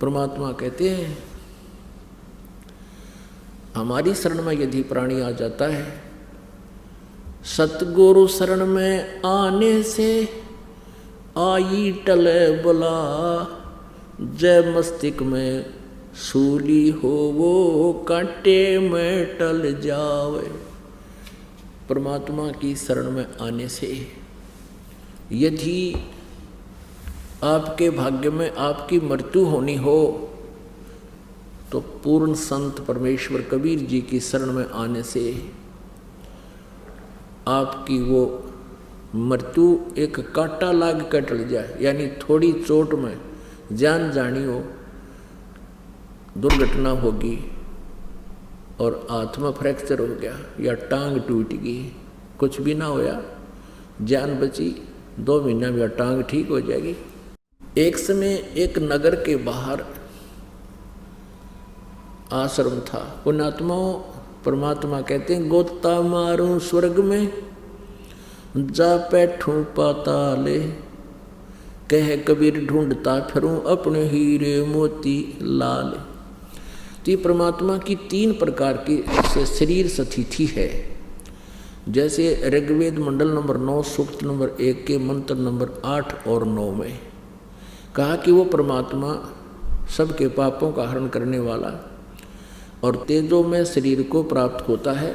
परमात्मा कहते हैं हमारी शरण में यदि प्राणी आ जाता है, सतगुरु शरण में आने से आई टले बला, जय मस्तिष्क में सूली हो वो कांटे में टल जावे। परमात्मा की शरण में आने से यदि आपके भाग्य में आपकी मृत्यु होनी हो तो पूर्ण संत परमेश्वर कबीर जी की शरण में आने से आपकी वो मृत्यु एक कांटा लाग कर टल जाए, यानी थोड़ी चोट में जान जानी हो, दुर्घटना होगी और हाथ में फ्रैक्चर हो गया या टांग टूट गई, कुछ भी ना होया, जान बची, 2 महीना में टांग ठीक हो जाएगी। एक समय एक नगर के बाहर आश्रम था। पुण्यात्माओं, परमात्मा कहते हैं गोता मारूं स्वर्ग में जा बैठूं पाताले, कह कबीर ढूंढता फिरूं अपने हीरे मोती लाल। तो ये परमात्मा की 3 प्रकार की शरीर स्थिति है। जैसे ऋग्वेद मंडल नंबर 9 सूक्त नंबर 1 के मंत्र नंबर 8 और 9 में कहा कि वो परमात्मा सबके पापों का हरण करने वाला और तेजो में शरीर को प्राप्त होता है,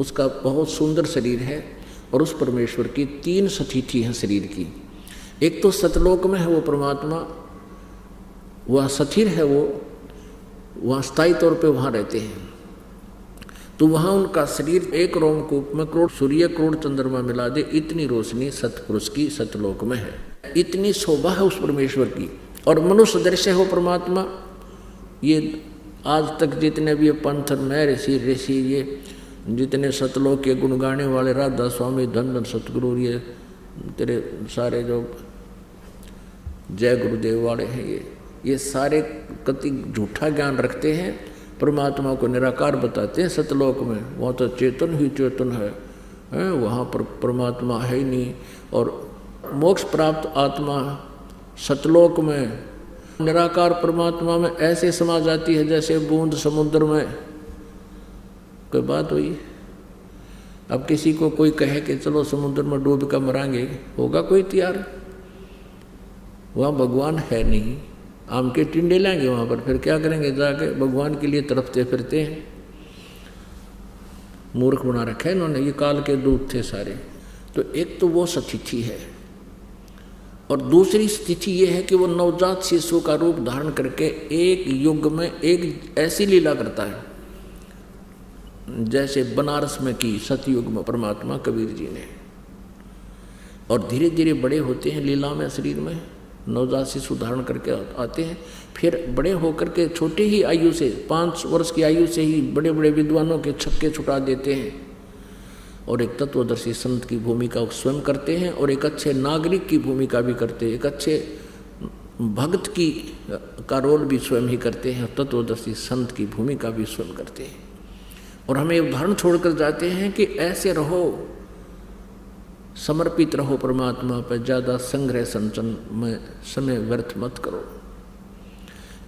उसका बहुत सुंदर शरीर है। और उस परमेश्वर की 3 स्थिति हैं शरीर की। एक तो सतलोक में है वो परमात्मा, वह स्थिर है, वो वहाँ स्थायी तौर पे वहाँ रहते हैं। तो वहाँ उनका शरीर एक रोमकूप में करोड़ सूर्य करोड़ चंद्रमा मिला दे इतनी रोशनी सतपुरुष की सतलोक में है। इतनी शोभा है उस परमेश्वर की। और मनुष्य दृश्य है वो परमात्मा। ये आज तक जितने भी पंथ में ऋषि ये जितने सतलोक के गुण गाने वाले राधा स्वामी धन धन सतगुरु, ये तेरे सारे जो जय गुरुदेव वाले हैं, ये सारे कति झूठा ज्ञान रखते हैं, परमात्मा को निराकार बताते हैं। सतलोक में वहाँ तो चेतन ही चेतन है, वहाँ पर परमात्मा है ही नहीं। और मोक्ष प्राप्त आत्मा सतलोक में निराकार परमात्मा में ऐसे समा जाती है जैसे बूंद समुद्र में। कोई बात हुई, अब किसी को कोई कहे कि चलो समुद्र में डूब कर मरांगे, होगा कोई तैयार? वहाँ भगवान है नहीं, आम के टिंडे लाएंगे वहाँ पर, फिर क्या करेंगे जाके? भगवान के लिए तड़पते फिरते हैं। मूर्ख बना रखा है इन्होंने, ये काल के दूत थे सारे। तो एक तो वो स्थिति है, और दूसरी स्थिति ये है कि वो नवजात शिशु का रूप धारण करके एक युग में एक ऐसी लीला करता है जैसे बनारस में की सतयुग में परमात्मा कबीर जी ने। और धीरे धीरे बड़े होते हैं लीला में, शरीर में नवजात शिशु धारण करके आते हैं। फिर बड़े होकर के छोटे ही आयु से 5 वर्ष की आयु से ही बड़े बड़े विद्वानों के छक्के छुटा देते हैं और एक तत्वदर्शी संत की भूमिका स्वयं करते हैं और एक अच्छे नागरिक की भूमिका भी करते हैं, एक अच्छे भक्त की का रोल भी स्वयं ही करते हैं, तत्वदर्शी संत की भूमिका भी स्वयं करते हैं। और हमें उदाहरण छोड़कर जाते हैं कि ऐसे रहो, समर्पित रहो परमात्मा पर, ज़्यादा संग्रह संचन में समय व्यर्थ मत करो।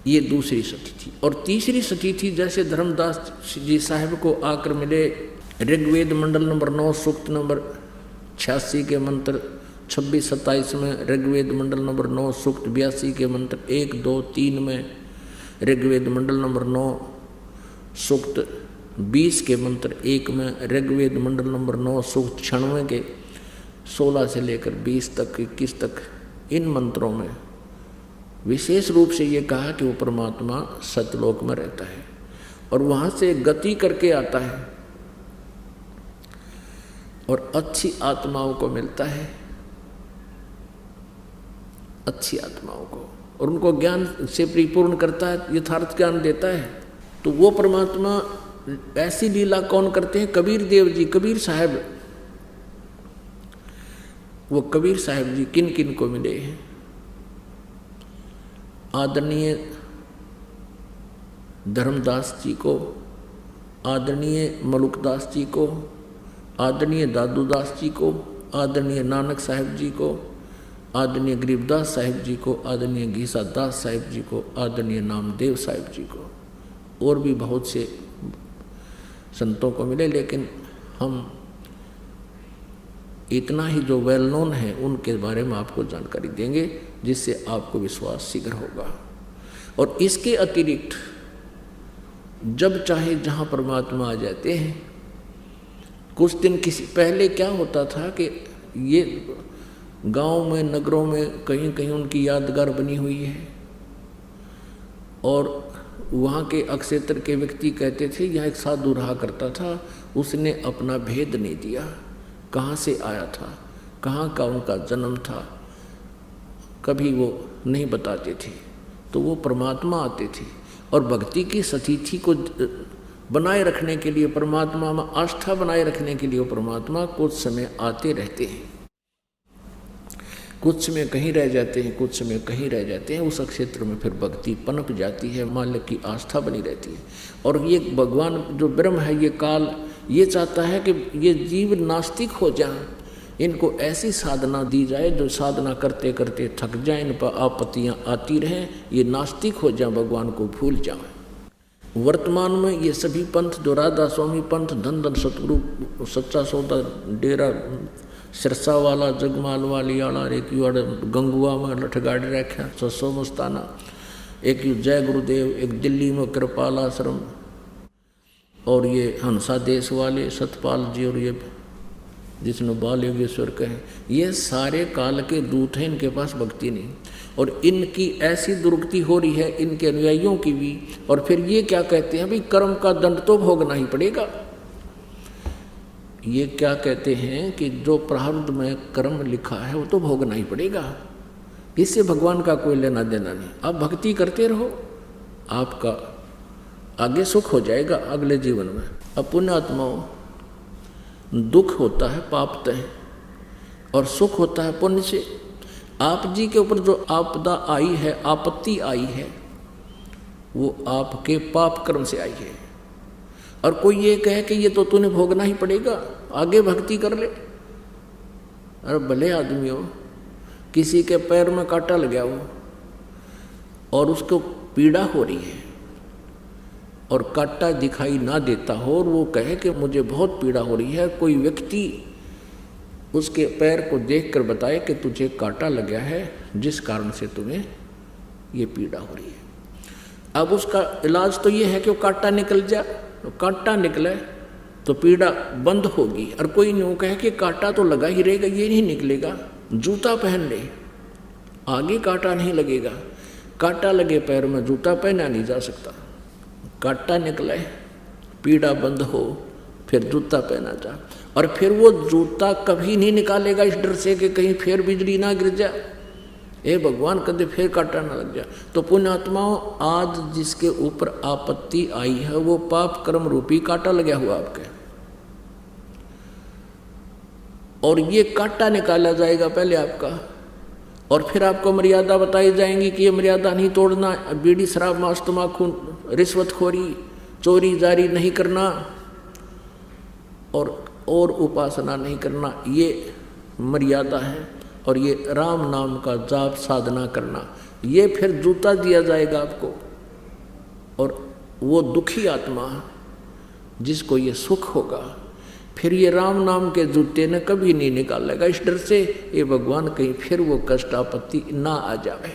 ये दूसरी स्थिति। और तीसरी स्थिति जैसे धर्मदास जी साहब को आकर मिले ऋग्वेद मंडल नंबर 9 सूक्त नंबर 86 के मंत्र 26-27 में, ऋग्वेद मंडल नंबर 9 सूक्त 82 के मंत्र 1, 2, 3 में, ऋग्वेद मंडल नंबर 9 सूक्त 20 के मंत्र 1 में, ऋग्वेद मंडल नंबर 9 सूक्त 96 के 16 से लेकर 20 तक 21 तक, इन मंत्रों में विशेष रूप से ये कहा कि वो परमात्मा सतलोक में रहता है और वहाँ से गति करके आता है और अच्छी आत्माओं को मिलता है, अच्छी आत्माओं को, और उनको ज्ञान से परिपूर्ण करता है, यथार्थ ज्ञान देता है। तो वो परमात्मा ऐसी लीला कौन करते हैं? कबीर देव जी, कबीर साहब। वो कबीर साहब जी किन किन को मिले हैं? आदरणीय धर्मदास जी को, आदरणीय मलुकदास जी को, आदरणीय दादूदास जी को, आदरणीय नानक साहब जी को, आदरणीय गरीबदास साहिब जी को, आदरणीय घीसा दास साहिब जी को, आदरणीय नामदेव साहिब जी को, और भी बहुत से संतों को मिले, लेकिन हम इतना ही जो वेल नोन है उनके बारे में आपको जानकारी देंगे, जिससे आपको विश्वास शीघ्र होगा। और इसके अतिरिक्त जब चाहे जहाँ परमात्मा आ जाते हैं। कुछ दिन किसी पहले क्या होता था कि ये गांव में, नगरों में कहीं कहीं उनकी यादगार बनी हुई है, और वहाँ के अक्षेत्र के व्यक्ति कहते थे यहाँ एक साधु रहा करता था, उसने अपना भेद नहीं दिया, कहाँ से आया था, कहाँ का उनका जन्म था, कभी वो नहीं बताते थे। तो वो परमात्मा आते थे, और भक्ति की स्थिति को बनाए रखने के लिए, परमात्मा में आस्था बनाए रखने के लिए वो परमात्मा कुछ समय आते रहते हैं, कुछ समय कहीं रह जाते हैं, कुछ समय कहीं रह जाते हैं। उस क्षेत्र में फिर भक्ति पनप जाती है, मालिक की आस्था बनी रहती है। और ये भगवान जो ब्रह्म है, ये काल ये चाहता है कि ये जीव नास्तिक हो जाएं, इनको ऐसी साधना दी जाए जो साधना करते करते थक जाए, इन पर आपत्तियाँ आती रहें, ये नास्तिक हो जाएं, भगवान को भूल जाएं। वर्तमान में ये सभी पंथ जो राधा स्वामी पंथ, धन धन सतगुरु, सच्चा सौदा, डेरा सिरसा वाला, जगमाल वाली आला, एक यू गंगुआ में लठगाड़ी रखा 600 मस्ताना, एक यू जय गुरुदेव, एक दिल्ली में कृपाल आश्रम, और ये हंसा देश वाले सतपाल जी, और ये जिसने बाल योगेश्वर कहे, ये सारे काल के दूत हैं, इनके पास भक्ति नहीं। और इनकी ऐसी दुर्गति हो रही है, इनके अनुयायियों की भी। और फिर ये क्या कहते हैं, भाई कर्म का दंड तो भोगना ही पड़ेगा। ये क्या कहते हैं कि जो प्रारब्ध में कर्म लिखा है वो तो भोगना ही पड़ेगा, इससे भगवान का कोई लेना देना नहीं। आप भक्ति करते रहो, आपका आगे सुख हो जाएगा अगले जीवन में। अब पुण्यात्माओं, दुख होता है पाप तय, और सुख होता है पुण्य से। आप जी के ऊपर जो आपदा आई है, आपत्ति आई है, वो आपके पाप कर्म से आई है। और कोई ये कहे कि ये तो तूने भोगना ही पड़ेगा, आगे भक्ति कर ले। अरे भले आदमी हो, किसी के पैर में कांटा लग गया हो और उसको पीड़ा हो रही है, और कांटा दिखाई ना देता हो, और वो कहे कि मुझे बहुत पीड़ा हो रही है, कोई व्यक्ति उसके पैर को देखकर बताए कि तुझे कांटा लग गया है, जिस कारण से तुम्हें ये पीड़ा हो रही है। अब उसका इलाज तो ये है कि वो कांटा निकल जाए, तो कांटा निकले तो पीड़ा बंद होगी। और कोई यूँ कहे कि कांटा तो लगा ही रहेगा, ये नहीं निकलेगा, जूता पहन ले, आगे कांटा नहीं लगेगा। कांटा लगे पैर में जूता पहना नहीं जा सकता, कांटा निकले, पीड़ा बंद हो, फिर जूता पहना जा। और फिर वो जूता कभी नहीं निकालेगा इस डर से कि कहीं फिर बिजली ना गिर जाए, ए भगवान कदे फिर कांटा ना लग जाए। तो पुण्यात्माओं, आज जिसके ऊपर आपत्ति आई है वो पाप कर्म रूपी कांटा लगा हुआ आपके, और ये कांटा निकाला जाएगा पहले आपका, और फिर आपको मर्यादा बताई जाएंगी कि ये मर्यादा नहीं तोड़ना, बीड़ी शराब मांस तम्बाकू रिश्वतखोरी चोरी जारी नहीं करना, और उपासना नहीं करना, ये मर्यादा है। और ये राम नाम का जाप साधना करना, ये फिर जूता दिया जाएगा आपको। और वो दुखी आत्मा जिसको ये सुख होगा, फिर ये राम नाम के जूते ने कभी नहीं निकालेगा इस डर से, ये भगवान कहीं फिर वो कष्ट आपत्ति ना आ जाए।